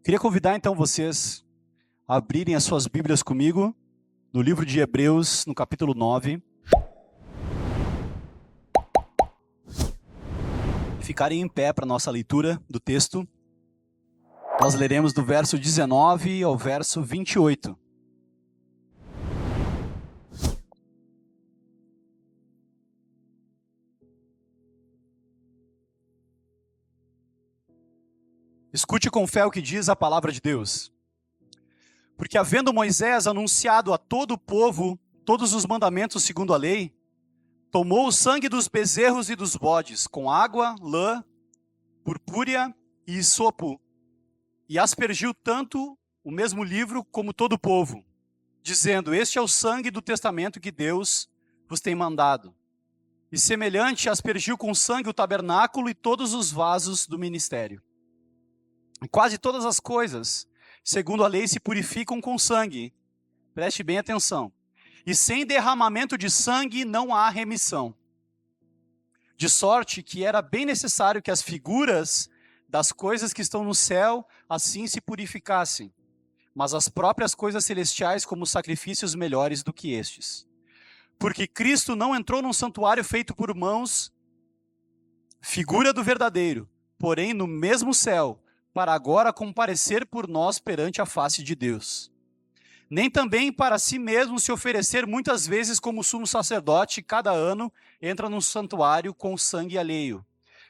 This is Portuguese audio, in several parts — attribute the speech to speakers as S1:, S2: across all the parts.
S1: Queria convidar então vocês a abrirem as suas Bíblias comigo no livro de Hebreus, no capítulo 9. Ficarem em pé para a nossa leitura do texto. Nós leremos do verso 19 ao verso 28. Escute com fé o que diz a palavra de Deus. Porque havendo Moisés anunciado a todo o povo todos os mandamentos segundo a lei, tomou o sangue dos bezerros e dos bodes, com água, lã, purpúrea e isopo, e aspergiu tanto o mesmo livro como todo o povo, dizendo: este é o sangue do testamento que Deus vos tem mandado. E semelhante aspergiu com sangue o tabernáculo e todos os vasos do ministério. E quase todas as coisas, segundo a lei, se purificam com sangue. Preste bem atenção. E sem derramamento de sangue não há remissão. De sorte que era bem necessário que as figuras das coisas que estão no céu assim se purificassem, mas as próprias coisas celestiais como sacrifícios melhores do que estes. Porque Cristo não entrou num santuário feito por mãos, figura do verdadeiro, porém no mesmo céu, para agora comparecer por nós perante a face de Deus. Nem também para si mesmo se oferecer muitas vezes como sumo sacerdote, cada ano entra no santuário com sangue alheio.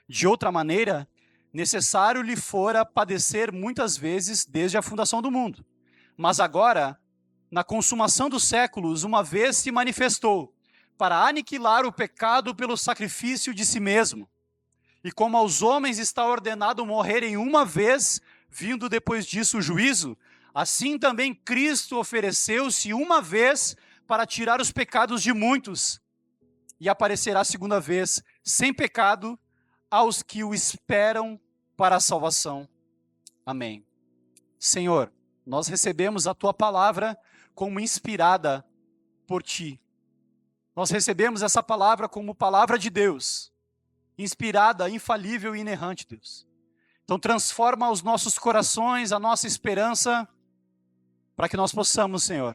S1: De outra maneira, necessário lhe fora padecer muitas vezes desde a fundação do mundo. Mas agora, na consumação dos séculos, uma vez se manifestou, para aniquilar o pecado pelo sacrifício de si mesmo. E como aos homens está ordenado morrerem uma vez, vindo depois disso o juízo, assim também Cristo ofereceu-se uma vez para tirar os pecados de muitos, e aparecerá segunda vez, sem pecado, aos que o esperam para a salvação. Amém. Senhor, nós recebemos a Tua palavra como inspirada por Ti. Nós recebemos essa palavra como palavra de Deus, inspirada, infalível e inerrante, Deus. Então transforma os nossos corações, a nossa esperança, para que nós possamos, Senhor,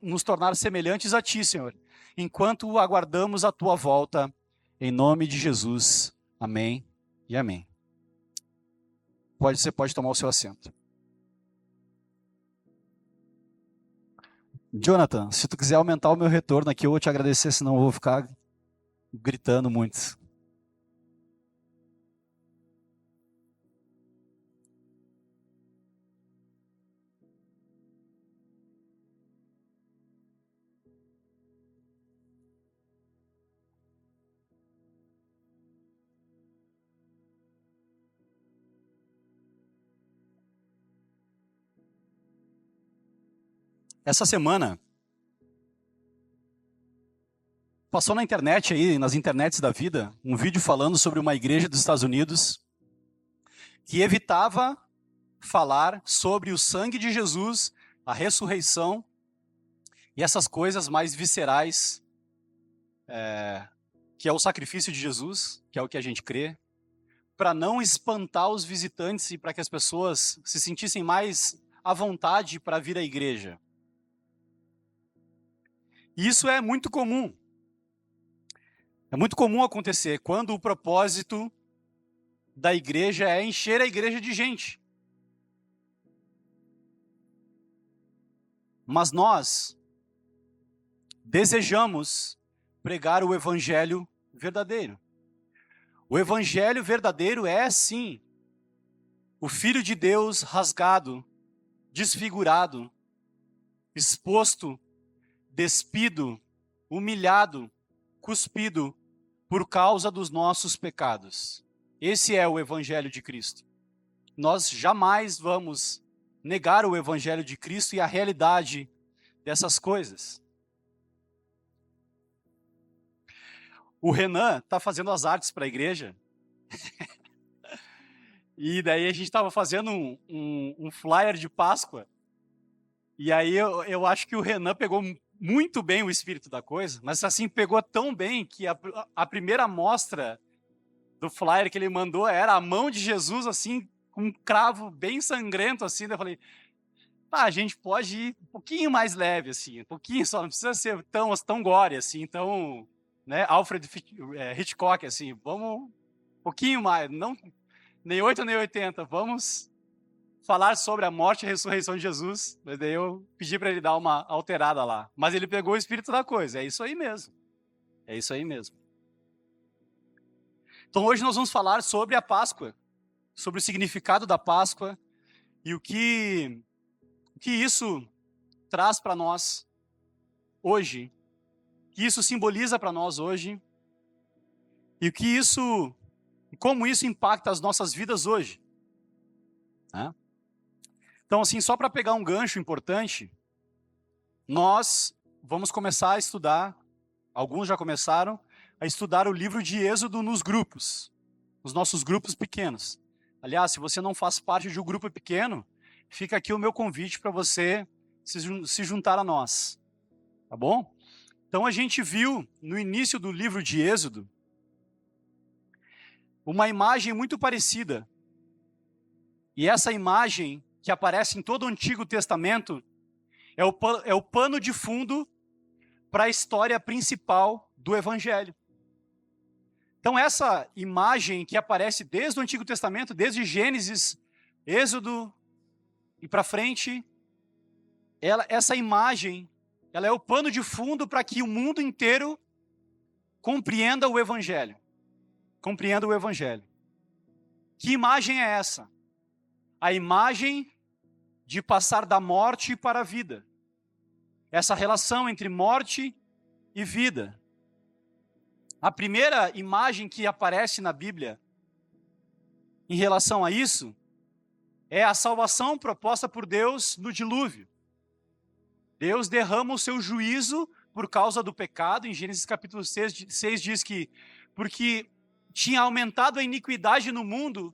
S1: nos tornar semelhantes a Ti, Senhor, enquanto aguardamos a Tua volta, em nome de Jesus. Amém e amém. Você pode tomar o seu assento. Jonathan, se tu quiser aumentar o meu retorno aqui, eu vou te agradecer, senão eu vou ficar gritando muito. Essa semana, passou na internet aí, nas internets da vida, um vídeo falando sobre uma igreja dos Estados Unidos que evitava falar sobre o sangue de Jesus, a ressurreição e essas coisas mais viscerais, que é o sacrifício de Jesus, que é o que a gente crê, para não espantar os visitantes e para que as pessoas se sentissem mais à vontade para vir à igreja. Isso é muito comum. É muito comum acontecer quando o propósito da igreja é encher a igreja de gente. Mas nós desejamos pregar o evangelho verdadeiro. O evangelho verdadeiro é, sim, o Filho de Deus rasgado, desfigurado, exposto, despido, humilhado, cuspido por causa dos nossos pecados. Esse é o Evangelho de Cristo. Nós jamais vamos negar o Evangelho de Cristo e a realidade dessas coisas. O Renan está fazendo as artes para a igreja. E daí a gente estava fazendo um flyer de Páscoa. E aí eu acho que o Renan pegou muito bem o espírito da coisa, mas assim, pegou tão bem que a primeira amostra do flyer que ele mandou era a mão de Jesus assim, com um cravo bem sangrento, assim. Daí eu falei, a gente pode ir um pouquinho mais leve, assim, um pouquinho só, não precisa ser tão gore, assim, tão, né, Alfred Hitchcock, assim, vamos um pouquinho mais, não nem 8 nem 80, vamos falar sobre a morte e a ressurreição de Jesus. Mas daí eu pedi para ele dar uma alterada lá. Mas ele pegou o espírito da coisa, é isso aí mesmo. É isso aí mesmo. Então hoje nós vamos falar sobre a Páscoa, sobre o significado da Páscoa e o que isso traz para nós hoje, o que isso simboliza para nós hoje e como isso impacta as nossas vidas hoje. Né? Então, assim, só para pegar um gancho importante, nós vamos começar a estudar, alguns já começaram, a estudar o livro de Êxodo nos grupos, nos nossos grupos pequenos. Aliás, se você não faz parte de um grupo pequeno, fica aqui o meu convite para você se juntar a nós, tá bom? Então a gente viu no início do livro de Êxodo uma imagem muito parecida. E essa imagem que aparece em todo o Antigo Testamento é o pano de fundo para a história principal do Evangelho. Então essa imagem que aparece desde o Antigo Testamento, desde Gênesis, Êxodo e para frente, essa imagem, ela é o pano de fundo para que o mundo inteiro compreenda o Evangelho. Compreenda o Evangelho. Que imagem é essa? A imagem de passar da morte para a vida. Essa relação entre morte e vida. A primeira imagem que aparece na Bíblia em relação a isso é a salvação proposta por Deus no dilúvio. Deus derrama o seu juízo por causa do pecado. Em Gênesis capítulo 6 diz que porque tinha aumentado a iniquidade no mundo,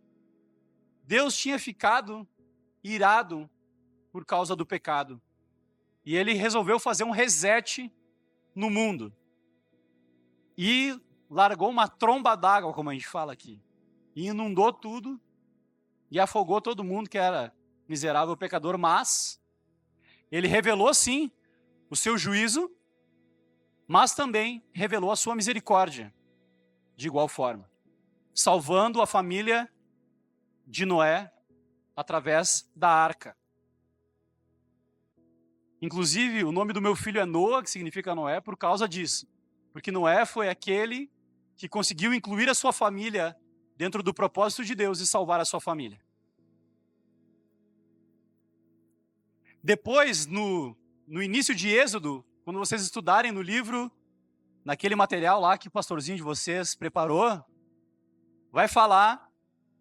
S1: Deus tinha ficado irado por causa do pecado. E ele resolveu fazer um reset no mundo. E largou uma tromba d'água, como a gente fala aqui. E inundou tudo e afogou todo mundo que era miserável pecador, mas ele revelou sim o seu juízo, mas também revelou a sua misericórdia, de igual forma, salvando a família de Noé através da arca. Inclusive, o nome do meu filho é Noa, que significa Noé, por causa disso. Porque Noé foi aquele que conseguiu incluir a sua família dentro do propósito de Deus e salvar a sua família. Depois, no início de Êxodo, quando vocês estudarem no livro, naquele material lá que o pastorzinho de vocês preparou, vai falar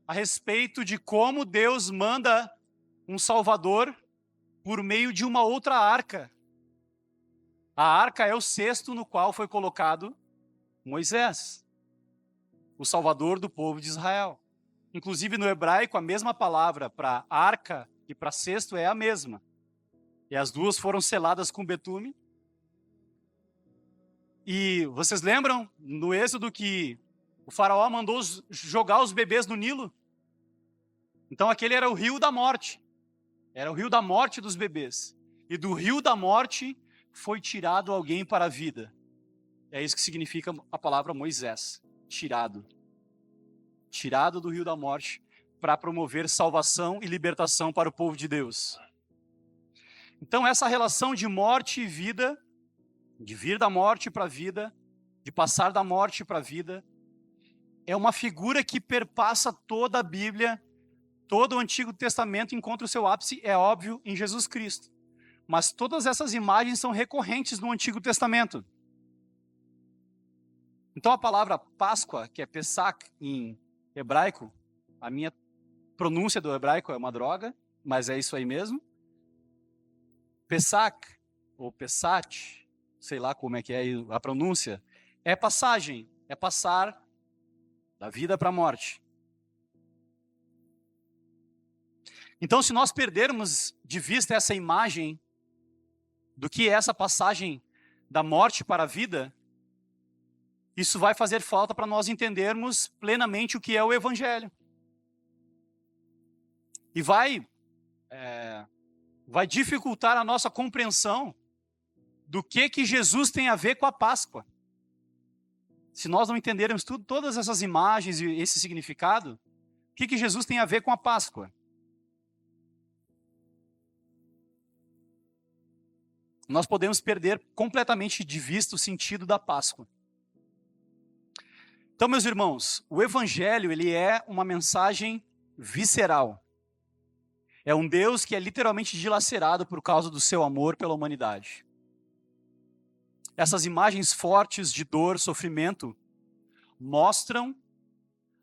S1: a respeito de como Deus manda um Salvador por meio de uma outra arca. A arca é o cesto no qual foi colocado Moisés, o Salvador do povo de Israel. Inclusive no hebraico, a mesma palavra para arca e para cesto é a mesma. E as duas foram seladas com betume. E vocês lembram no Êxodo que o faraó mandou jogar os bebês no Nilo? Então aquele era o rio da morte. Era o rio da morte dos bebês. E do rio da morte foi tirado alguém para a vida. É isso que significa a palavra Moisés. Tirado. Tirado do rio da morte para promover salvação e libertação para o povo de Deus. Então essa relação de morte e vida, de vir da morte para a vida, de passar da morte para a vida, é uma figura que perpassa toda a Bíblia. Todo o Antigo Testamento encontra o seu ápice, é óbvio, em Jesus Cristo. Mas todas essas imagens são recorrentes no Antigo Testamento. Então a palavra Páscoa, que é Pesach em hebraico, a minha pronúncia do hebraico é uma droga, mas é isso aí mesmo. Pesach, ou Pesach, sei lá como é que é a pronúncia, é passagem, é passar da vida para a morte. Então, se nós perdermos de vista essa imagem do que é essa passagem da morte para a vida, isso vai fazer falta para nós entendermos plenamente o que é o Evangelho. E vai dificultar a nossa compreensão do que Jesus tem a ver com a Páscoa. Se nós não entendermos todas essas imagens e esse significado, o que Jesus tem a ver com a Páscoa? Nós podemos perder completamente de vista o sentido da Páscoa. Então, meus irmãos, o Evangelho, ele é uma mensagem visceral. É um Deus que é literalmente dilacerado por causa do seu amor pela humanidade. Essas imagens fortes de dor, sofrimento, mostram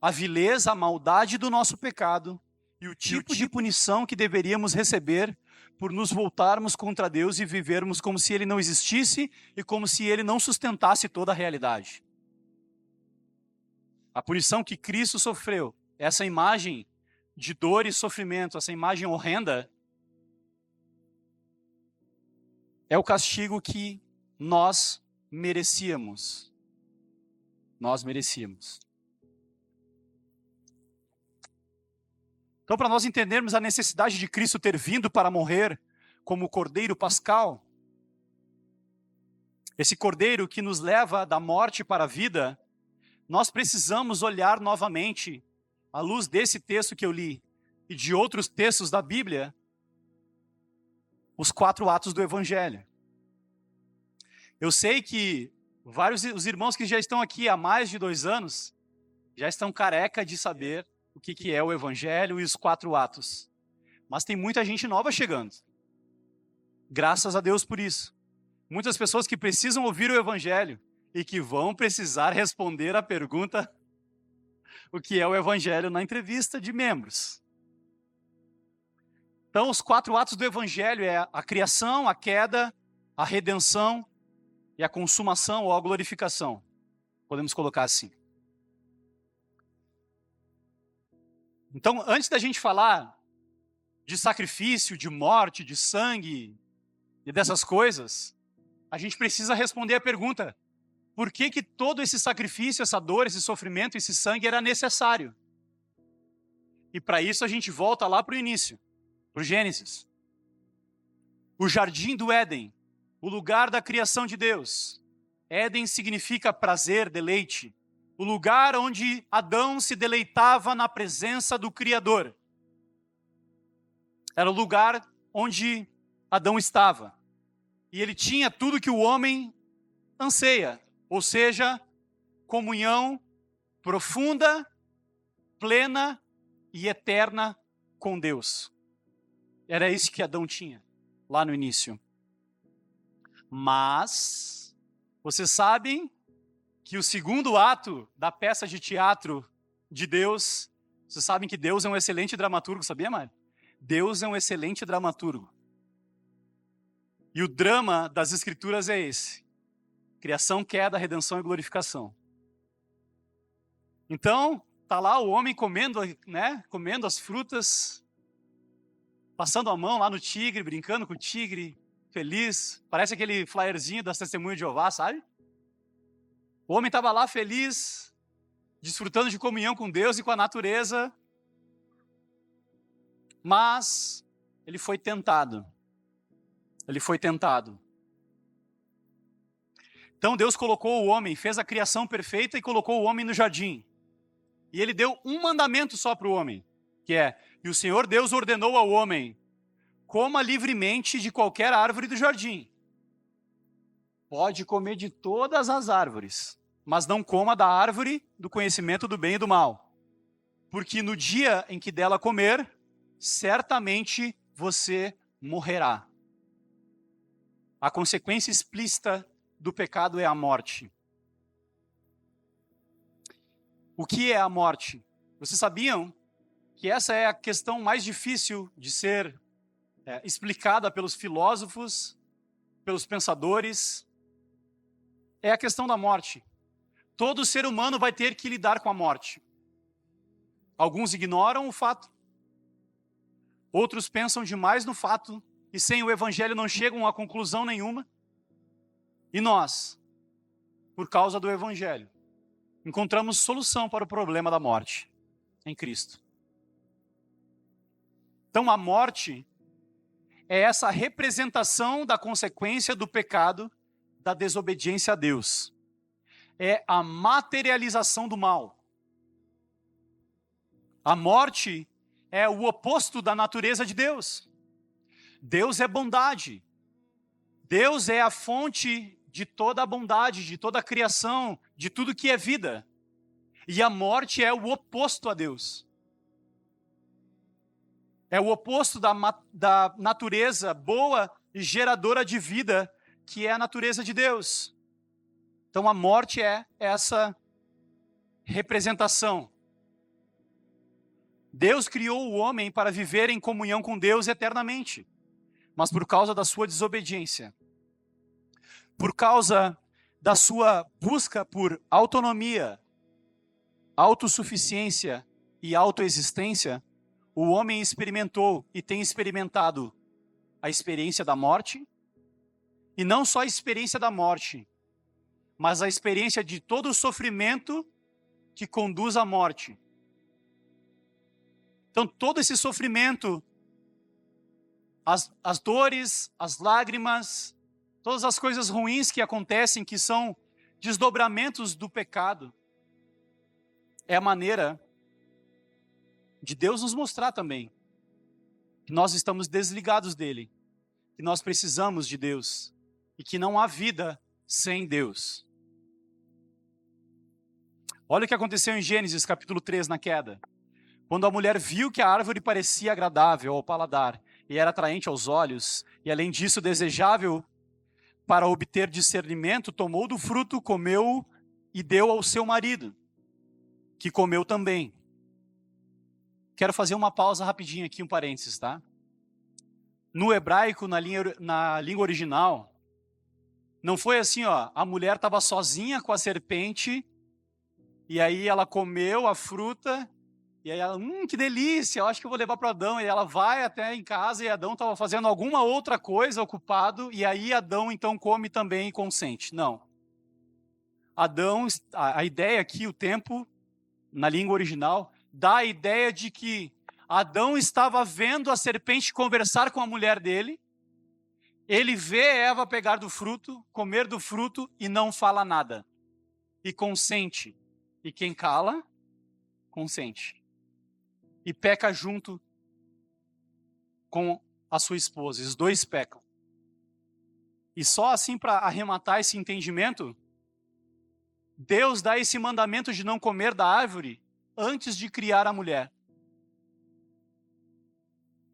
S1: a vileza, a maldade do nosso pecado e o tipo de punição que deveríamos receber por nos voltarmos contra Deus e vivermos como se Ele não existisse e como se Ele não sustentasse toda a realidade. A punição que Cristo sofreu, essa imagem de dor e sofrimento, essa imagem horrenda, é o castigo que nós merecíamos. Nós merecíamos. Então, para nós entendermos a necessidade de Cristo ter vindo para morrer como o Cordeiro Pascal, esse Cordeiro que nos leva da morte para a vida, nós precisamos olhar novamente, à luz desse texto que eu li e de outros textos da Bíblia, os 4 atos do Evangelho. Eu sei que os irmãos que já estão aqui há mais de 2 anos, já estão careca de saber o que é o Evangelho e os 4 atos. Mas tem muita gente nova chegando. Graças a Deus por isso. Muitas pessoas que precisam ouvir o Evangelho e que vão precisar responder a pergunta o que é o Evangelho na entrevista de membros. Então, os 4 atos do Evangelho é a criação, a queda, a redenção e a consumação ou a glorificação. Podemos colocar assim. Então, antes da gente falar de sacrifício, de morte, de sangue e dessas coisas, a gente precisa responder a pergunta: por que todo esse sacrifício, essa dor, esse sofrimento, esse sangue era necessário? E para isso a gente volta lá para o início, para o Gênesis. O jardim do Éden, o lugar da criação de Deus. Éden significa prazer, deleite. O lugar onde Adão se deleitava na presença do Criador. Era o lugar onde Adão estava. E ele tinha tudo que o homem anseia, ou seja, comunhão profunda, plena e eterna com Deus. Era isso que Adão tinha lá no início. Mas vocês sabem que o segundo ato da peça de teatro de Deus, vocês sabem que Deus é um excelente dramaturgo, sabia, Mário? Deus é um excelente dramaturgo. E o drama das Escrituras é esse: criação, queda, redenção e glorificação. Então, tá lá o homem comendo, comendo as frutas, passando a mão lá no tigre, brincando com o tigre, feliz. Parece aquele flyerzinho das Testemunhas de Jeová, sabe? O homem estava lá feliz, desfrutando de comunhão com Deus e com a natureza, mas ele foi tentado. Ele foi tentado. Então Deus colocou o homem, fez a criação perfeita e colocou o homem no jardim. E ele deu um mandamento só para o homem, que é: e o Senhor Deus ordenou ao homem: coma livremente de qualquer árvore do jardim. Pode comer de todas as árvores, mas não coma da árvore do conhecimento do bem e do mal. Porque no dia em que dela comer, certamente você morrerá. A consequência explícita do pecado é a morte. O que é a morte? Vocês sabiam que essa é a questão mais difícil de ser explicada pelos filósofos, pelos pensadores? É a questão da morte. Todo ser humano vai ter que lidar com a morte. Alguns ignoram o fato. Outros pensam demais no fato e sem o Evangelho não chegam a conclusão nenhuma. E nós, por causa do Evangelho, encontramos solução para o problema da morte em Cristo. Então a morte é essa representação da consequência do pecado, da desobediência a Deus. É a materialização do mal. A morte é o oposto da natureza de Deus. Deus é bondade. Deus é a fonte de toda a bondade, de toda a criação, de tudo que é vida. E a morte é o oposto a Deus. É o oposto da natureza boa e geradora de vida, que é a natureza de Deus. Então a morte é essa representação. Deus criou o homem para viver em comunhão com Deus eternamente. Mas por causa da sua desobediência, por causa da sua busca por autonomia, autossuficiência e autoexistência, o homem experimentou e tem experimentado a experiência da morte, e não só a experiência da morte, mas a experiência de todo o sofrimento que conduz à morte. Então, todo esse sofrimento, as dores, as lágrimas, todas as coisas ruins que acontecem, que são desdobramentos do pecado, é a maneira de Deus nos mostrar também que nós estamos desligados dele, que nós precisamos de Deus e que não há vida sem Deus. Olha o que aconteceu em Gênesis capítulo 3, na queda. Quando a mulher viu que a árvore parecia agradável ao paladar e era atraente aos olhos, e além disso desejável para obter discernimento, tomou do fruto, comeu e deu ao seu marido, que comeu também. Quero fazer uma pausa rapidinho aqui, um parênteses, tá? No hebraico, na língua original, não foi assim, ó, a mulher estava sozinha com a serpente, e aí ela comeu a fruta, e aí ela, que delícia, eu acho que eu vou levar para Adão. E ela vai até em casa, e Adão estava fazendo alguma outra coisa, ocupado, e aí Adão então come também e consente. Não. Adão, a ideia aqui, o tempo, na língua original, dá a ideia de que Adão estava vendo a serpente conversar com a mulher dele, ele vê Eva pegar do fruto, comer do fruto e não fala nada. E consente. E quem cala, consente. E peca junto com a sua esposa. Os dois pecam. E só assim, para arrematar esse entendimento, Deus dá esse mandamento de não comer da árvore antes de criar a mulher.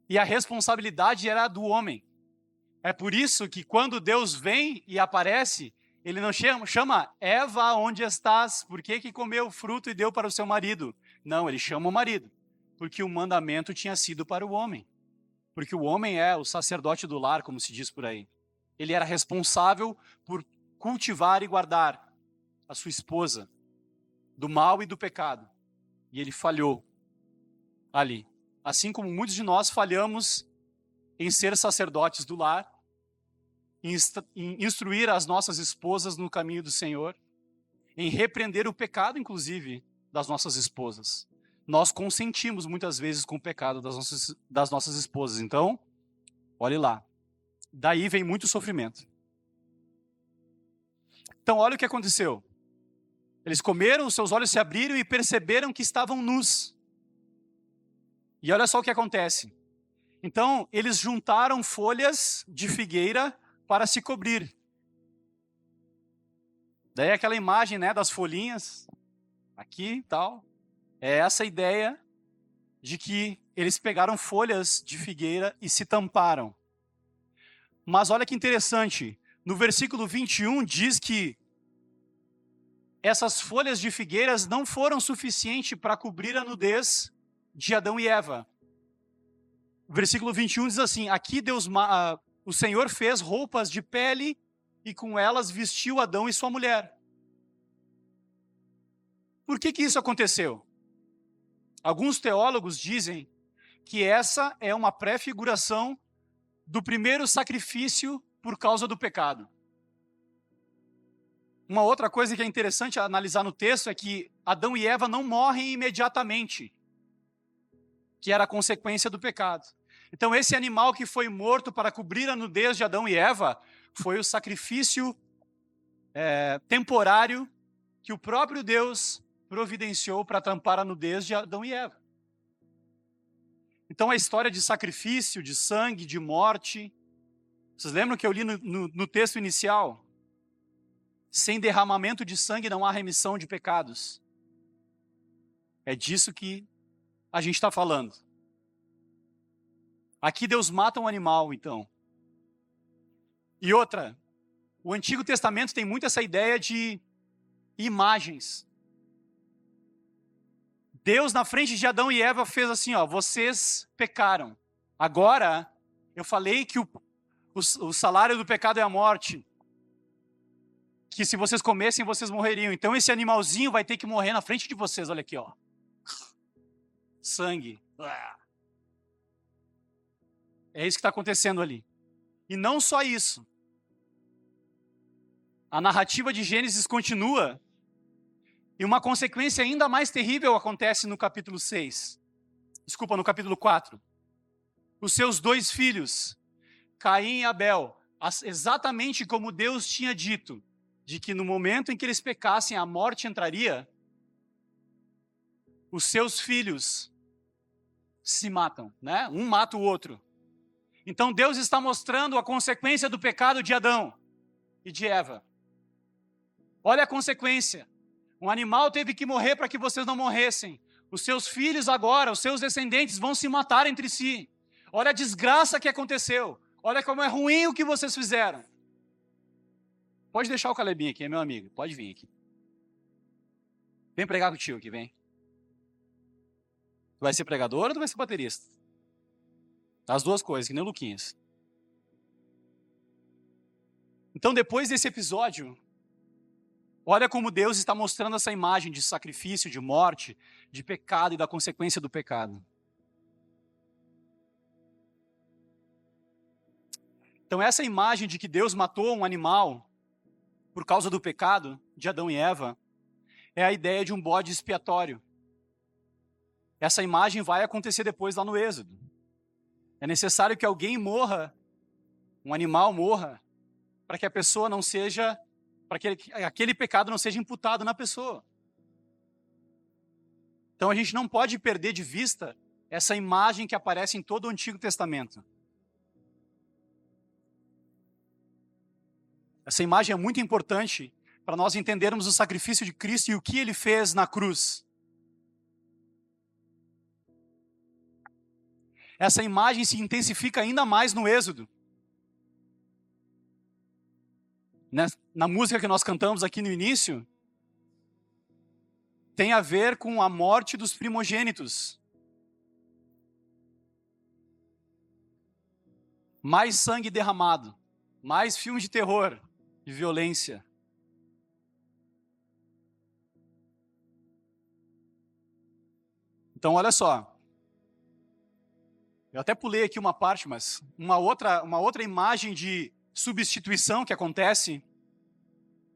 S1: E a responsabilidade era do homem. É por isso que quando Deus vem e aparece, ele não chama Eva, onde estás? Por que comeu o fruto e deu para o seu marido? Não, ele chama o marido. Porque o mandamento tinha sido para o homem. Porque o homem é o sacerdote do lar, como se diz por aí. Ele era responsável por cultivar e guardar a sua esposa do mal e do pecado. E ele falhou ali. Assim como muitos de nós falhamos em ser sacerdotes do lar, em instruir as nossas esposas no caminho do Senhor, em repreender o pecado, inclusive, das nossas esposas. Nós consentimos muitas vezes com o pecado das nossas esposas. Então, olhe lá. Daí vem muito sofrimento. Então, olha o que aconteceu. Eles comeram, os seus olhos se abriram e perceberam que estavam nus. E olha só o que acontece. Então, eles juntaram folhas de figueira para se cobrir. Daí aquela imagem, né, das folhinhas, aqui e tal. É essa ideia de que eles pegaram folhas de figueira e se tamparam. Mas olha que interessante, no versículo 21 diz que essas folhas de figueiras não foram suficientes para cobrir a nudez de Adão e Eva. O versículo 21 diz assim, aqui o Senhor fez roupas de pele e com elas vestiu Adão e sua mulher. Por que isso aconteceu? Alguns teólogos dizem que essa é uma pré-figuração do primeiro sacrifício por causa do pecado. Uma outra coisa que é interessante analisar no texto é que Adão e Eva não morrem imediatamente, que era a consequência do pecado. Então esse animal que foi morto para cobrir a nudez de Adão e Eva foi o sacrifício temporário que o próprio Deus providenciou para tampar a nudez de Adão e Eva. Então a história de sacrifício, de sangue, de morte, vocês lembram que eu li no texto inicial? Sem derramamento de sangue não há remissão de pecados. É disso que a gente está falando. Aqui Deus mata um animal, então. E outra, o Antigo Testamento tem muito essa ideia de imagens. Deus, na frente de Adão e Eva, fez assim, ó, vocês pecaram. Agora, eu falei que o salário do pecado é a morte. Que se vocês comessem, vocês morreriam. Então esse animalzinho vai ter que morrer na frente de vocês, olha aqui, ó. Sangue. É isso que está acontecendo ali. E não só isso. A narrativa de Gênesis continua e uma consequência ainda mais terrível acontece no capítulo 6. Desculpa, no capítulo 4. Os seus 2 filhos, Caim e Abel, exatamente como Deus tinha dito, de que no momento em que eles pecassem a morte entraria, os seus filhos se matam, né? Um mata o outro. Então Deus está mostrando a consequência do pecado de Adão e de Eva. Olha a consequência. Um animal teve que morrer para que vocês não morressem. Os seus filhos agora, os seus descendentes vão se matar entre si. Olha a desgraça que aconteceu. Olha como é ruim o que vocês fizeram. Pode deixar o Calebinho aqui, é meu amigo. Pode vir aqui. Vem pregar com o tio aqui, vem. Tu vai ser pregador ou tu vai ser baterista? As duas coisas, que nem o Luquinhas. Então, depois desse episódio, olha como Deus está mostrando essa imagem de sacrifício, de morte, de pecado e da consequência do pecado. Então, essa imagem de que Deus matou um animal por causa do pecado de Adão e Eva é a ideia de um bode expiatório. Essa imagem vai acontecer depois lá no Êxodo. É necessário que alguém morra, um animal morra, para que a pessoa não seja, para que aquele pecado não seja imputado na pessoa. Então a gente não pode perder de vista essa imagem que aparece em todo o Antigo Testamento. Essa imagem é muito importante para nós entendermos o sacrifício de Cristo e o que ele fez na cruz. Essa imagem se intensifica ainda mais no Êxodo. Na música que nós cantamos aqui no início, tem a ver com a morte dos primogênitos. Mais sangue derramado, mais filme de terror, de violência. Então, olha só. Eu até pulei aqui uma parte, mas uma outra imagem de substituição que acontece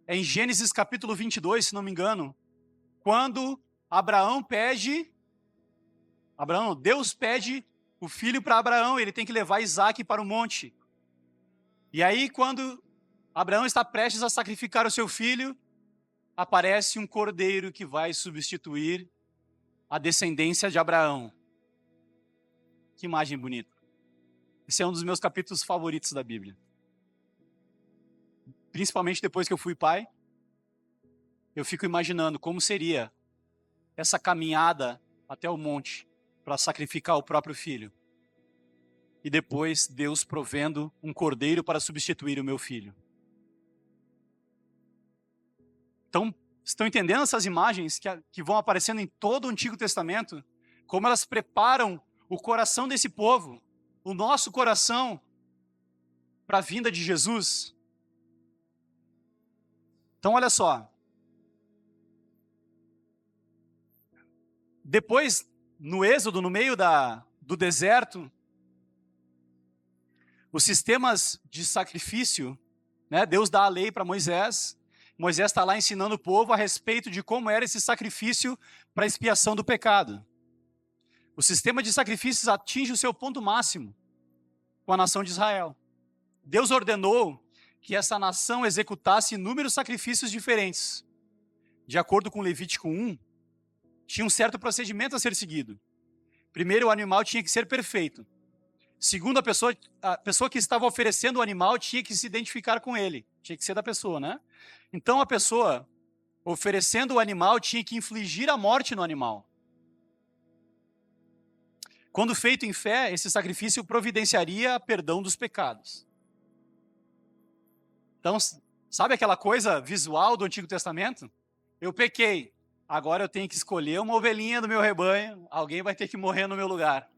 S1: é em Gênesis capítulo 22, se não me engano, quando Deus pede o filho para Abraão, ele tem que levar Isaac para o monte. E aí, quando Abraão está prestes a sacrificar o seu filho, aparece um cordeiro que vai substituir a descendência de Abraão. Que imagem bonita. Esse é um dos meus capítulos favoritos da Bíblia. Principalmente depois que eu fui pai, eu fico imaginando como seria essa caminhada até o monte para sacrificar o próprio filho. E depois Deus provendo um cordeiro para substituir o meu filho. Então, estão entendendo essas imagens que vão aparecendo em todo o Antigo Testamento? Como elas preparam o coração desse povo, o nosso coração, para a vinda de Jesus. Então, olha só. Depois, no Êxodo, no meio do deserto, os sistemas de sacrifício, né, Deus dá a lei para Moisés. Moisés está lá ensinando o povo a respeito de como era esse sacrifício para expiação do pecado. O sistema de sacrifícios atinge o seu ponto máximo com a nação de Israel. Deus ordenou que essa nação executasse inúmeros sacrifícios diferentes. De acordo com Levítico 1, tinha um certo procedimento a ser seguido. Primeiro, o animal tinha que ser perfeito. Segundo, a pessoa que estava oferecendo o animal tinha que se identificar com ele. Tinha que ser da pessoa, né? Então, a pessoa oferecendo o animal tinha que infligir a morte no animal. Quando feito em fé, esse sacrifício providenciaria perdão dos pecados. Então, sabe aquela coisa visual do Antigo Testamento? Eu pequei, agora eu tenho que escolher uma ovelhinha do meu rebanho, alguém vai ter que morrer no meu lugar.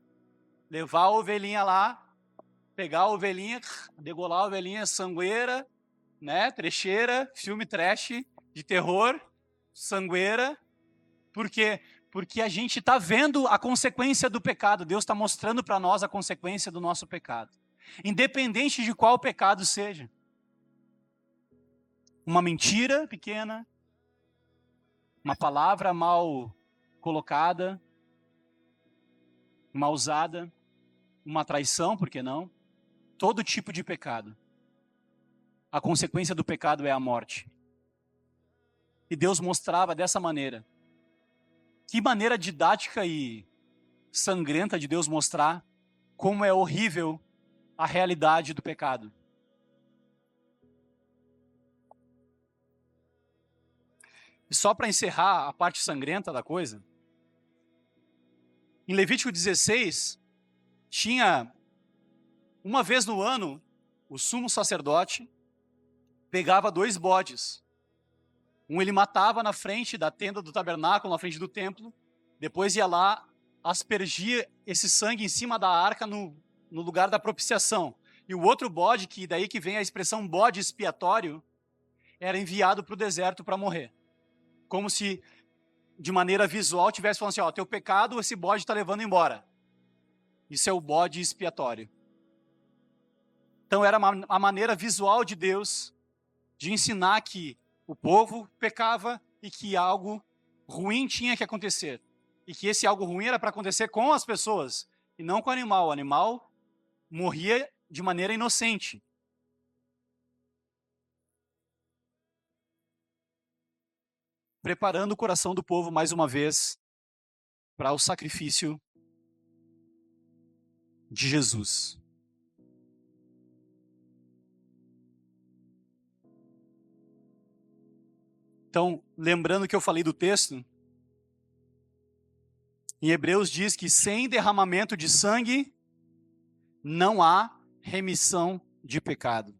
S1: Levar a ovelhinha lá, pegar a ovelhinha, degolar a ovelhinha sangueira, né, trecheira, filme trash, de terror, sangueira. Por quê? Porque a gente está vendo a consequência do pecado. Deus está mostrando para nós a consequência do nosso pecado. Independente de qual pecado seja. Uma mentira pequena, uma palavra mal colocada, mal usada, uma traição, por que não? Todo tipo de pecado. A consequência do pecado é a morte. E Deus mostrava dessa maneira. Que maneira didática e sangrenta de Deus mostrar como é horrível a realidade do pecado. E só para encerrar a parte sangrenta da coisa, em Levítico 16, tinha, uma vez no ano, o sumo sacerdote pegava 2 bodes. Um ele matava na frente da tenda do tabernáculo, na frente do templo, depois ia lá, aspergia esse sangue em cima da arca no lugar da propiciação. E o outro bode, que daí que vem a expressão bode expiatório, era enviado para o deserto para morrer. Como se, de maneira visual, tivesse falando assim, ó, teu pecado, esse bode está levando embora. Isso é o bode expiatório. Então era a maneira visual de Deus de ensinar que o povo pecava e que algo ruim tinha que acontecer. E que esse algo ruim era para acontecer com as pessoas e não com o animal. O animal morria de maneira inocente. Preparando o coração do povo mais uma vez para o sacrifício de Jesus. Então, lembrando que eu falei do texto, em Hebreus diz que sem derramamento de sangue não há remissão de pecado.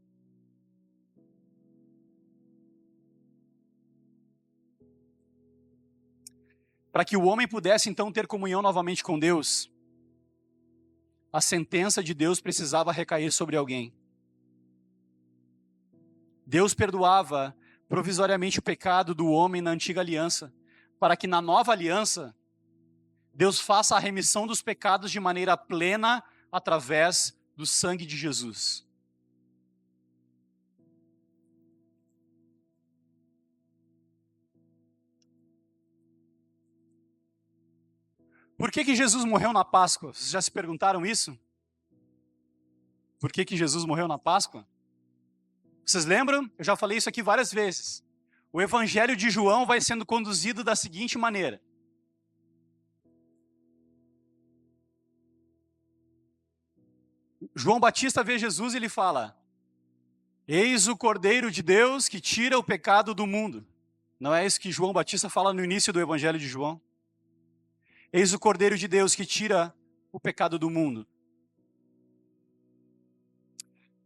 S1: Para que o homem pudesse então ter comunhão novamente com Deus, a sentença de Deus precisava recair sobre alguém. Deus perdoava provisoriamente o pecado do homem na antiga aliança, para que na nova aliança, Deus faça a remissão dos pecados de maneira plena através do sangue de Jesus. Por que Jesus morreu na Páscoa? Vocês já se perguntaram isso? Por que Jesus morreu na Páscoa? Vocês lembram? Eu já falei isso aqui várias vezes. O Evangelho de João vai sendo conduzido da seguinte maneira. João Batista vê Jesus e ele fala: eis o Cordeiro de Deus que tira o pecado do mundo. Não é isso que João Batista fala no início do Evangelho de João? Eis o Cordeiro de Deus que tira o pecado do mundo.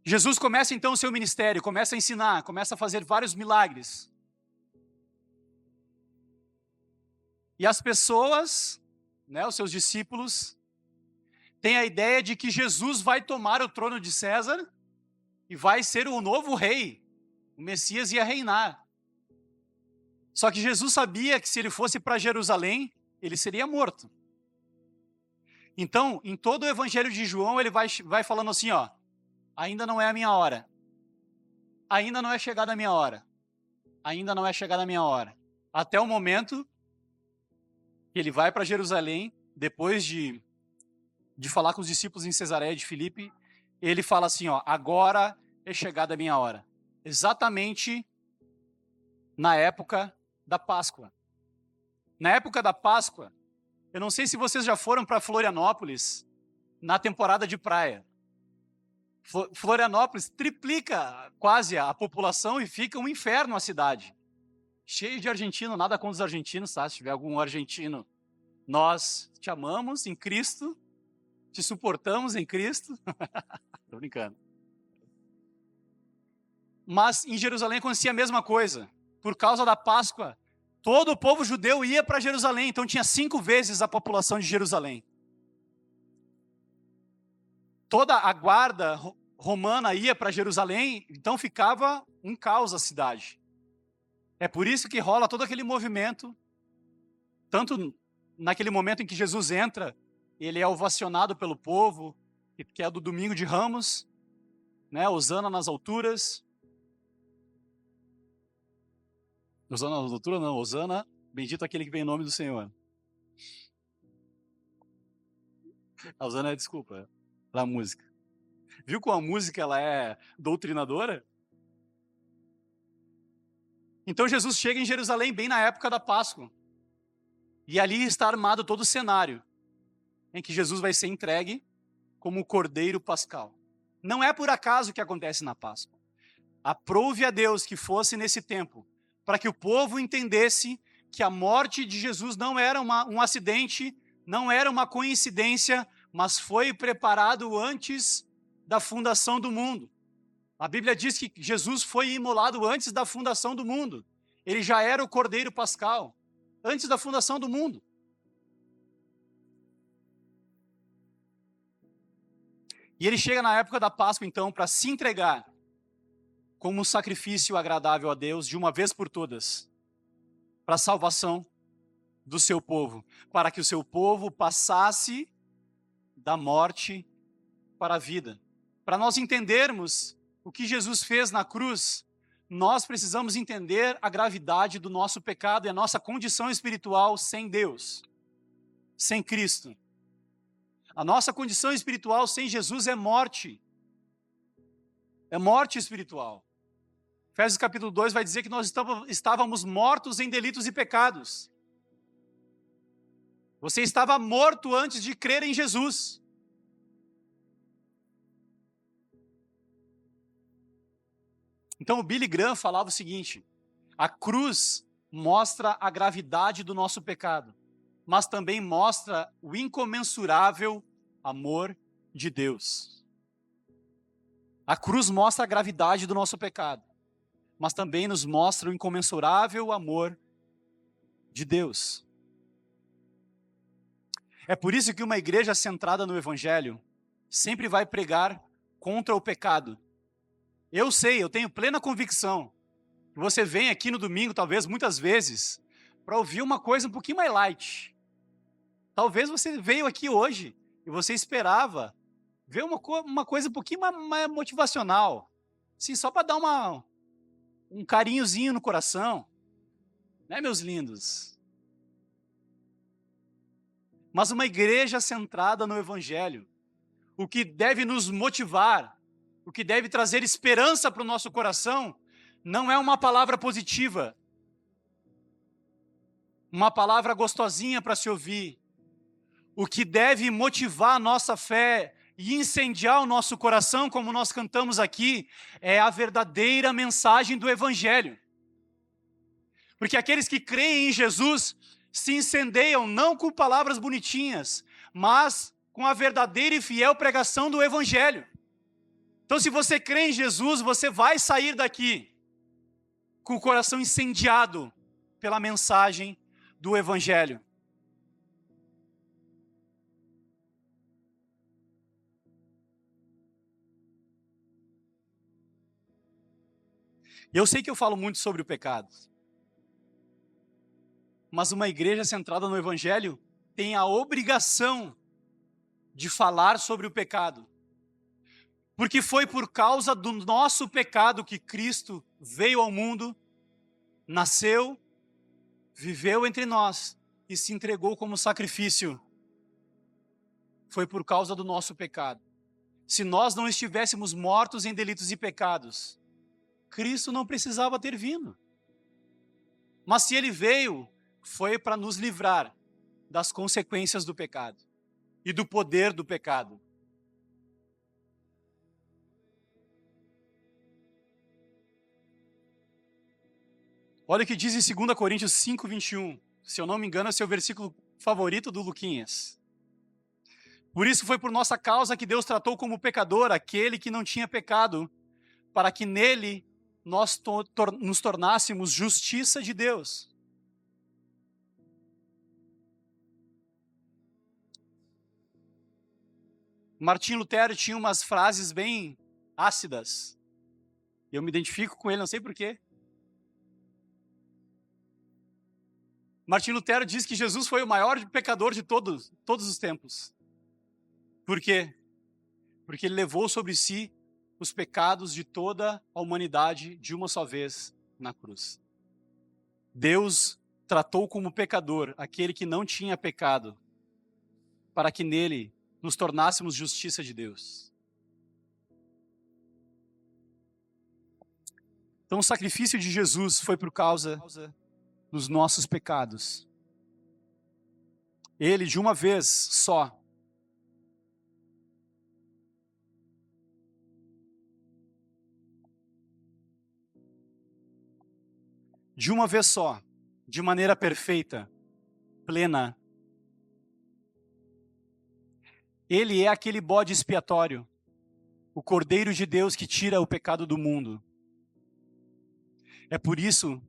S1: Jesus começa então o seu ministério, começa a ensinar, começa a fazer vários milagres. E as pessoas, né, os seus discípulos, têm a ideia de que Jesus vai tomar o trono de César e vai ser o novo rei. O Messias ia reinar. Só que Jesus sabia que se ele fosse para Jerusalém, ele seria morto. Então, em todo o Evangelho de João, ele vai falando assim, ó, ainda não é a minha hora. Ainda não é chegada a minha hora. Ainda não é chegada a minha hora. Até o momento que ele vai para Jerusalém, depois de falar com os discípulos em Cesareia de Filipe, ele fala assim, ó, agora é chegada a minha hora. Exatamente na época da Páscoa. Na época da Páscoa, eu não sei se vocês já foram para Florianópolis na temporada de praia. Florianópolis triplica quase a população e fica um inferno a cidade. Cheio de argentino, nada contra os argentinos, tá? Se tiver algum argentino, nós te amamos em Cristo, te suportamos em Cristo. Tô brincando. Mas em Jerusalém acontecia a mesma coisa. Por causa da Páscoa, todo o povo judeu ia para Jerusalém, então tinha 5 vezes a população de Jerusalém. Toda a guarda romana ia para Jerusalém, então ficava um caos a cidade. É por isso que rola todo aquele movimento, tanto naquele momento em que Jesus entra, ele é ovacionado pelo povo, que é do domingo de Ramos, né? Hosana nas alturas. Hosana nas alturas não, Hosana, bendito aquele que vem em nome do Senhor. A Hosana é desculpa, da música. Viu como a música ela é doutrinadora? Então Jesus chega em Jerusalém bem na época da Páscoa. E ali está armado todo o cenário em que Jesus vai ser entregue como o Cordeiro Pascal. Não é por acaso que acontece na Páscoa. Aprove a Deus que fosse nesse tempo, para que o povo entendesse que a morte de Jesus não era um acidente, não era uma coincidência, mas foi preparado antes da fundação do mundo. A Bíblia diz que Jesus foi imolado antes da fundação do mundo. Ele já era o Cordeiro Pascal, antes da fundação do mundo. E ele chega na época da Páscoa, então, para se entregar como um sacrifício agradável a Deus, de uma vez por todas, para a salvação do seu povo, para que o seu povo passasse da morte para a vida. Para nós entendermos o que Jesus fez na cruz, nós precisamos entender a gravidade do nosso pecado e a nossa condição espiritual sem Deus, sem Cristo. A nossa condição espiritual sem Jesus é morte. É morte espiritual. Efésios capítulo 2 vai dizer que nós estávamos mortos em delitos e pecados. Você estava morto antes de crer em Jesus. Então o Billy Graham falava o seguinte: a cruz mostra a gravidade do nosso pecado, mas também mostra o incomensurável amor de Deus. A cruz mostra a gravidade do nosso pecado, mas também nos mostra o incomensurável amor de Deus. É por isso que uma igreja centrada no Evangelho sempre vai pregar contra o pecado. Eu sei, eu tenho plena convicção que você vem aqui no domingo, talvez muitas vezes, para ouvir uma coisa um pouquinho mais light. Talvez você veio aqui hoje e você esperava ver uma coisa um pouquinho mais motivacional, assim, só para dar um carinhozinho no coração, né, meus lindos? Mas uma igreja centrada no Evangelho, o que deve nos motivar, o que deve trazer esperança para o nosso coração, não é uma palavra positiva, uma palavra gostosinha para se ouvir. O que deve motivar a nossa fé e incendiar o nosso coração, como nós cantamos aqui, é a verdadeira mensagem do Evangelho. Porque aqueles que creem em Jesus se incendeiam não com palavras bonitinhas, mas com a verdadeira e fiel pregação do Evangelho. Então, se você crê em Jesus, você vai sair daqui com o coração incendiado pela mensagem do Evangelho. Eu sei que eu falo muito sobre o pecado, mas uma igreja centrada no Evangelho tem a obrigação de falar sobre o pecado. Porque foi por causa do nosso pecado que Cristo veio ao mundo, nasceu, viveu entre nós e se entregou como sacrifício. Foi por causa do nosso pecado. se nós não estivéssemos mortos em delitos e pecados, Cristo não precisava ter vindo. Mas se ele veio, foi para nos livrar das consequências do pecado e do poder do pecado. Olha o que diz em 2 Coríntios 5, 21. Se eu não me engano, esse é o versículo favorito do Luquinhas. Por isso foi por nossa causa que Deus tratou como pecador aquele que não tinha pecado, para que nele nós nos tornássemos justiça de Deus. Martim Lutero tinha umas frases bem ácidas. Eu me identifico com ele, não sei porquê. Martim Lutero diz que Jesus foi o maior pecador de todos os tempos. Por quê? Porque ele levou sobre si os pecados de toda a humanidade de uma só vez na cruz. Deus tratou como pecador aquele que não tinha pecado, para que nele nos tornássemos justiça de Deus. Então o sacrifício de Jesus foi por causa dos nossos pecados. Ele, de uma vez só, de maneira perfeita, plena, ele é aquele bode expiatório, o Cordeiro de Deus que tira o pecado do mundo. É por isso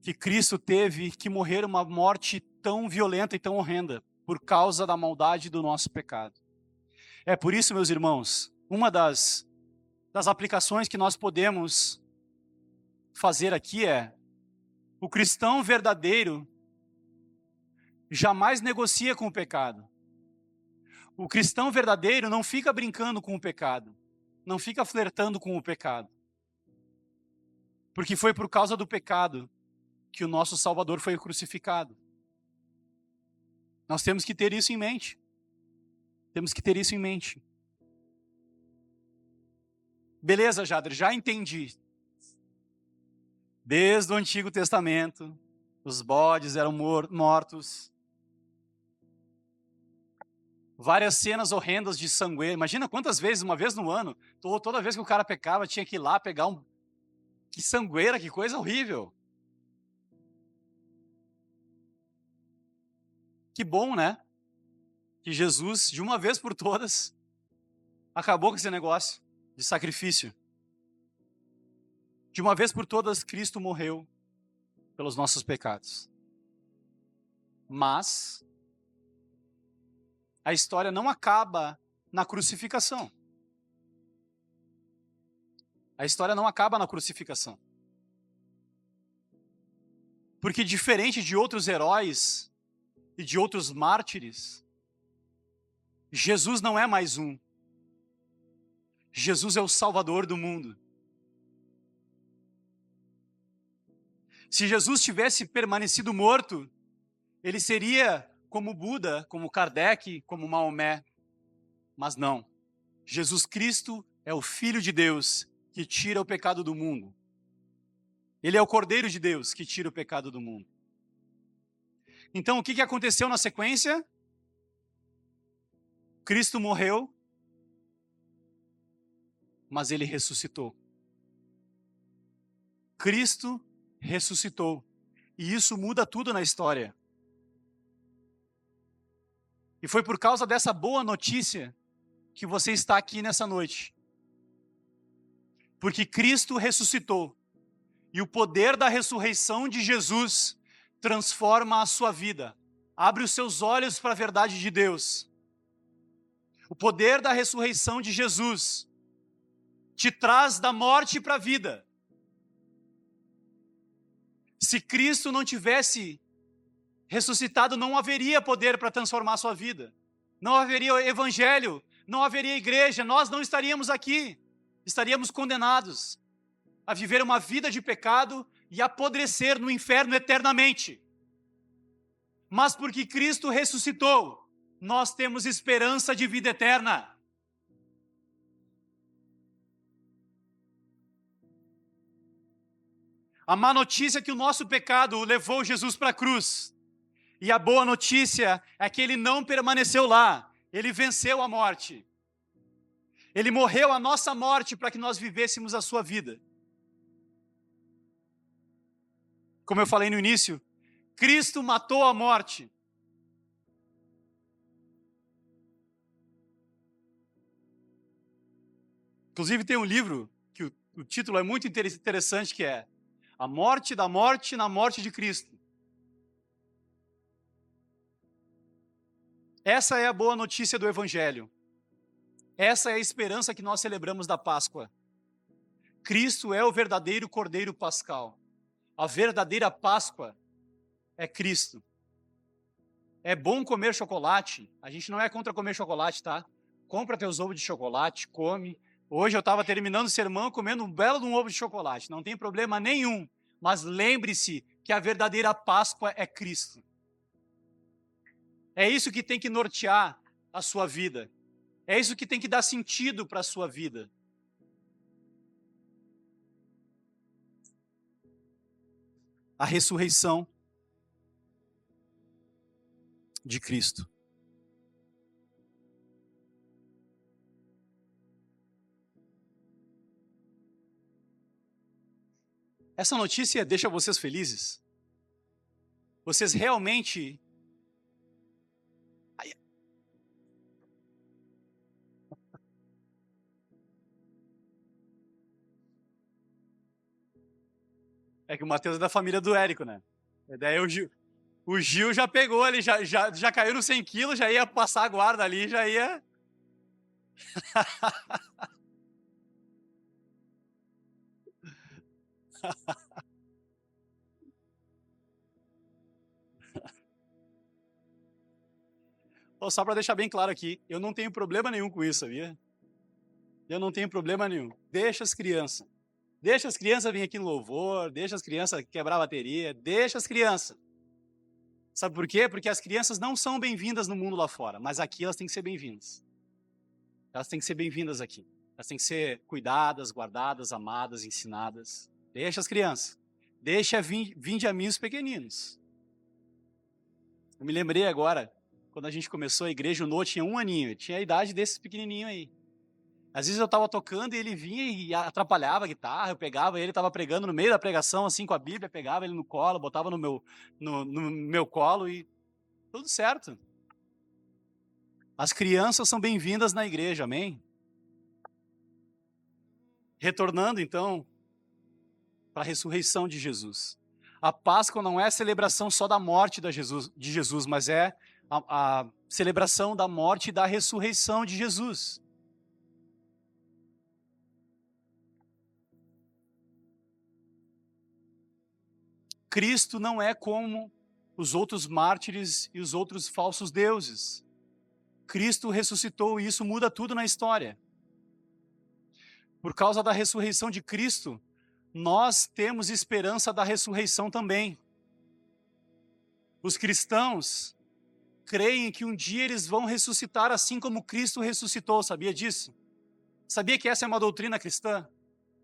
S1: que Cristo teve que morrer uma morte tão violenta e tão horrenda, por causa da maldade do nosso pecado. É por isso, meus irmãos, uma das aplicações que nós podemos fazer aqui é: o cristão verdadeiro jamais negocia com o pecado. O cristão verdadeiro não fica brincando com o pecado, não fica flertando com o pecado. Porque foi por causa do pecado que o nosso Salvador foi crucificado. Nós temos que ter isso em mente. Temos que ter isso em mente. Beleza, Jader, já entendi. Desde o Antigo Testamento, os bodes eram mortos. Várias cenas horrendas de sangue. Imagina quantas vezes, uma vez no ano, toda vez que o cara pecava, tinha que ir lá pegar um... Que sangueira, que coisa horrível. Que bom, né? Que Jesus, de uma vez por todas, acabou com esse negócio de sacrifício. De uma vez por todas, Cristo morreu pelos nossos pecados. Mas a história não acaba na crucificação. A história não acaba na crucificação. Porque diferente de outros heróis e de outros mártires, Jesus não é mais um. Jesus é o Salvador do mundo. Se Jesus tivesse permanecido morto, ele seria como Buda, como Kardec, como Maomé. Mas não. Jesus Cristo é o Filho de Deus que tira o pecado do mundo. Ele é o Cordeiro de Deus que tira o pecado do mundo. Então, o que aconteceu na sequência? Cristo morreu, mas ele ressuscitou. Cristo ressuscitou. E isso muda tudo na história. E foi por causa dessa boa notícia que você está aqui nessa noite. Porque Cristo ressuscitou. E o poder da ressurreição de Jesus transforma a sua vida. Abre os seus olhos para a verdade de Deus. O poder da ressurreição de Jesus te traz da morte para a vida. Se Cristo não tivesse ressuscitado, não haveria poder para transformar a sua vida. Não haveria evangelho, não haveria igreja, nós não estaríamos aqui. Estaríamos condenados a viver uma vida de pecado e apodrecer no inferno eternamente. Mas porque Cristo ressuscitou, nós temos esperança de vida eterna. A má notícia é que o nosso pecado levou Jesus para a cruz. E a boa notícia é que ele não permaneceu lá. Ele venceu a morte. Ele morreu a nossa morte para que nós vivêssemos a sua vida. Como eu falei no início, Cristo matou a morte. Inclusive tem um livro que o título é muito interessante, que é A Morte da Morte na Morte de Cristo. Essa é a boa notícia do Evangelho. Essa é a esperança que nós celebramos da Páscoa. Cristo é o verdadeiro Cordeiro Pascal. A verdadeira Páscoa é Cristo. É bom comer chocolate. A gente não é contra comer chocolate, tá? Compra teus ovos de chocolate, come. Hoje eu estava terminando o sermão comendo um belo de um ovo de chocolate. Não tem problema nenhum. Mas lembre-se que a verdadeira Páscoa é Cristo. É isso que tem que nortear a sua vida. É isso que tem que dar sentido para a sua vida. A ressurreição de Cristo. Essa notícia deixa vocês felizes? Vocês realmente... É que o Mateus é da família do Érico, né? E daí o Gil já pegou, ele já caiu nos 100 quilos, já ia passar a guarda ali, já ia... Só para deixar bem claro aqui, eu não tenho problema nenhum com isso, sabia? Eu não tenho problema nenhum. Deixa as crianças. Deixa as crianças virem aqui no louvor, deixa as crianças quebrar a bateria, deixa as crianças. Sabe por quê? Porque as crianças não são bem-vindas no mundo lá fora, mas aqui elas têm que ser bem-vindas. Elas têm que ser bem-vindas aqui. Elas têm que ser cuidadas, guardadas, amadas, ensinadas. Deixa as crianças. Deixa vinde a mim os pequeninos. Eu me lembrei agora, quando a gente começou a igreja, o Noah tinha 1 aninho, tinha a idade desses pequenininhos aí. Às vezes eu estava tocando e ele vinha e atrapalhava a guitarra, eu pegava ele, estava pregando no meio da pregação, assim, com a Bíblia, pegava ele no colo, botava no meu colo e tudo certo. As crianças são bem-vindas na igreja, amém? Retornando, então, para a ressurreição de Jesus. A Páscoa não é a celebração só da morte de Jesus, mas é a celebração da morte e da ressurreição de Jesus. Cristo não é como os outros mártires e os outros falsos deuses. Cristo ressuscitou e isso muda tudo na história. Por causa da ressurreição de Cristo, nós temos esperança da ressurreição também. Os cristãos creem que um dia eles vão ressuscitar assim como Cristo ressuscitou, sabia disso? Sabia que essa é uma doutrina cristã?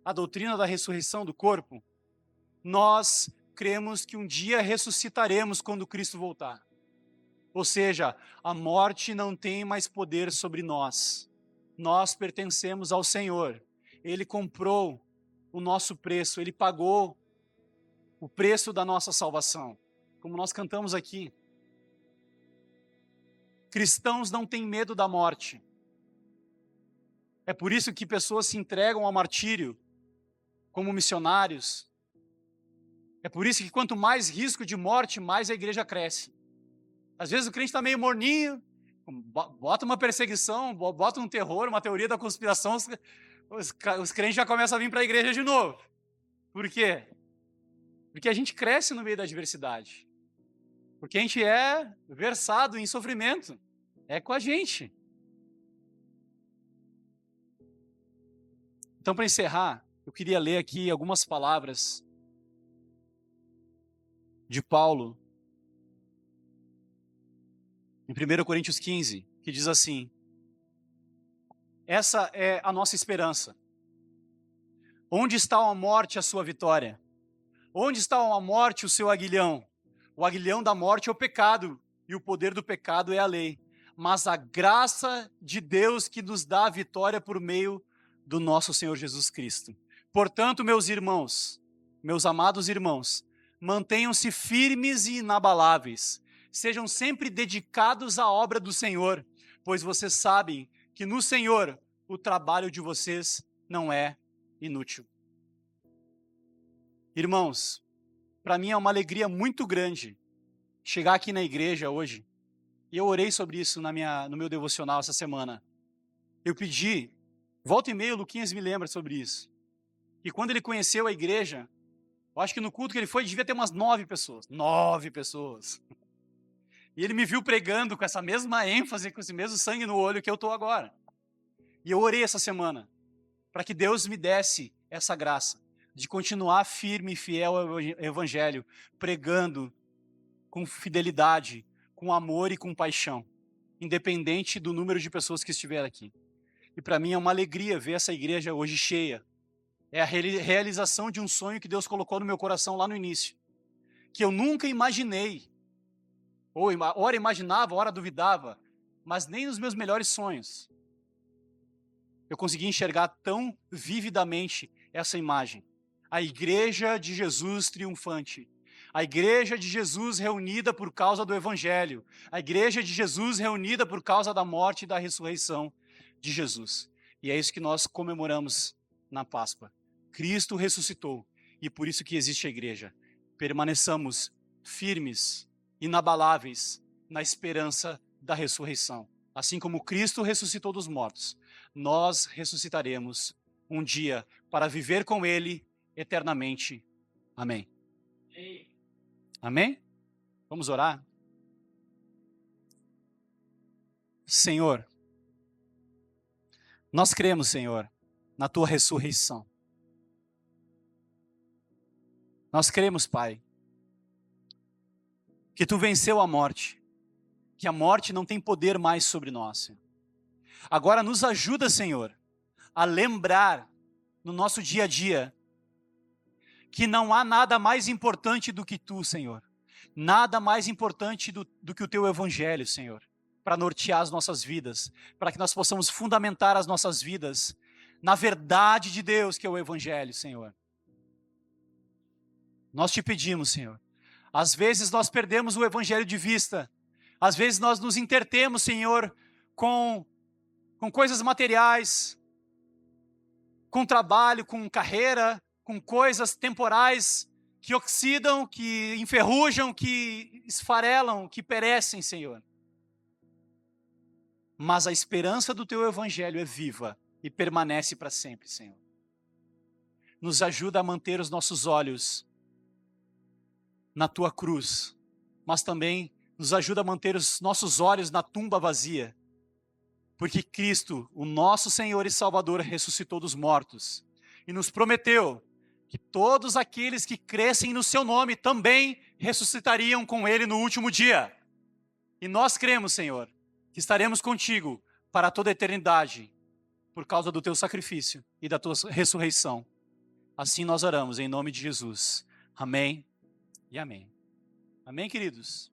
S1: A doutrina da ressurreição do corpo? Nós cremos que um dia ressuscitaremos quando Cristo voltar. Ou seja, a morte não tem mais poder sobre nós. Nós pertencemos ao Senhor. Ele comprou o nosso preço, Ele pagou o preço da nossa salvação. Como nós cantamos aqui. Cristãos não têm medo da morte. É por isso que pessoas se entregam ao martírio como missionários. É por isso que quanto mais risco de morte, mais a igreja cresce. Às vezes o crente está meio morninho, bota uma perseguição, bota um terror, uma teoria da conspiração, os crentes já começam a vir para a igreja de novo. Por quê? Porque a gente cresce no meio da adversidade. Porque a gente é versado em sofrimento. É com a gente. Então, para encerrar, eu queria ler aqui algumas palavras de Paulo, em 1 Coríntios 15, que diz assim: essa é a nossa esperança. Onde está a morte, a sua vitória? Onde está a morte, o seu aguilhão? O aguilhão da morte é o pecado, e o poder do pecado é a lei. Mas a graça de Deus que nos dá a vitória por meio do nosso Senhor Jesus Cristo. Portanto, meus irmãos, meus amados irmãos, mantenham-se firmes e inabaláveis. Sejam sempre dedicados à obra do Senhor, pois vocês sabem que no Senhor o trabalho de vocês não é inútil. Irmãos, para mim é uma alegria muito grande chegar aqui na igreja hoje. E eu orei sobre isso no meu devocional essa semana. Eu pedi, volta e meia o Luquinhas me lembra sobre isso. E quando ele conheceu a igreja, eu acho que no culto que ele foi, devia ter umas 9 pessoas. 9 pessoas. E ele me viu pregando com essa mesma ênfase, com esse mesmo sangue no olho que eu estou agora. E eu orei essa semana, para que Deus me desse essa graça, de continuar firme e fiel ao Evangelho, pregando com fidelidade, com amor e com paixão, independente do número de pessoas que estiver aqui. E para mim é uma alegria ver essa igreja hoje cheia. É a realização de um sonho que Deus colocou no meu coração lá no início, que eu nunca imaginei, ou ora imaginava, ora duvidava, mas nem nos meus melhores sonhos eu consegui enxergar tão vividamente essa imagem. A igreja de Jesus triunfante. A igreja de Jesus reunida por causa do Evangelho. A igreja de Jesus reunida por causa da morte e da ressurreição de Jesus. E é isso que nós comemoramos na Páscoa. Cristo ressuscitou e por isso que existe a igreja. Permaneçamos firmes, inabaláveis na esperança da ressurreição. Assim como Cristo ressuscitou dos mortos, nós ressuscitaremos um dia para viver com Ele eternamente. Amém. Amém? Vamos orar? Senhor, nós cremos, Senhor, na Tua ressurreição. Nós cremos, Pai, que Tu venceu a morte, que a morte não tem poder mais sobre nós, Senhor. Agora nos ajuda, Senhor, a lembrar no nosso dia a dia que não há nada mais importante do que Tu, Senhor. Nada mais importante do que o Teu Evangelho, Senhor, para nortear as nossas vidas, para que nós possamos fundamentar as nossas vidas na verdade de Deus, que é o Evangelho, Senhor. Nós Te pedimos, Senhor. Às vezes nós perdemos o Evangelho de vista. Às vezes nós nos entretemos, Senhor, com coisas materiais, com trabalho, com carreira, com coisas temporais que oxidam, que enferrujam, que esfarelam, que perecem, Senhor. Mas a esperança do Teu Evangelho é viva e permanece para sempre, Senhor. Nos ajuda a manter os nossos olhos na Tua cruz, mas também nos ajuda a manter os nossos olhos na tumba vazia, porque Cristo, o nosso Senhor e Salvador, ressuscitou dos mortos e nos prometeu que todos aqueles que crescem no Seu nome também ressuscitariam com Ele no último dia. E nós cremos, Senhor, que estaremos contigo para toda a eternidade, por causa do Teu sacrifício e da Tua ressurreição. Assim nós oramos, em nome de Jesus. Amém e amém. Amém, queridos?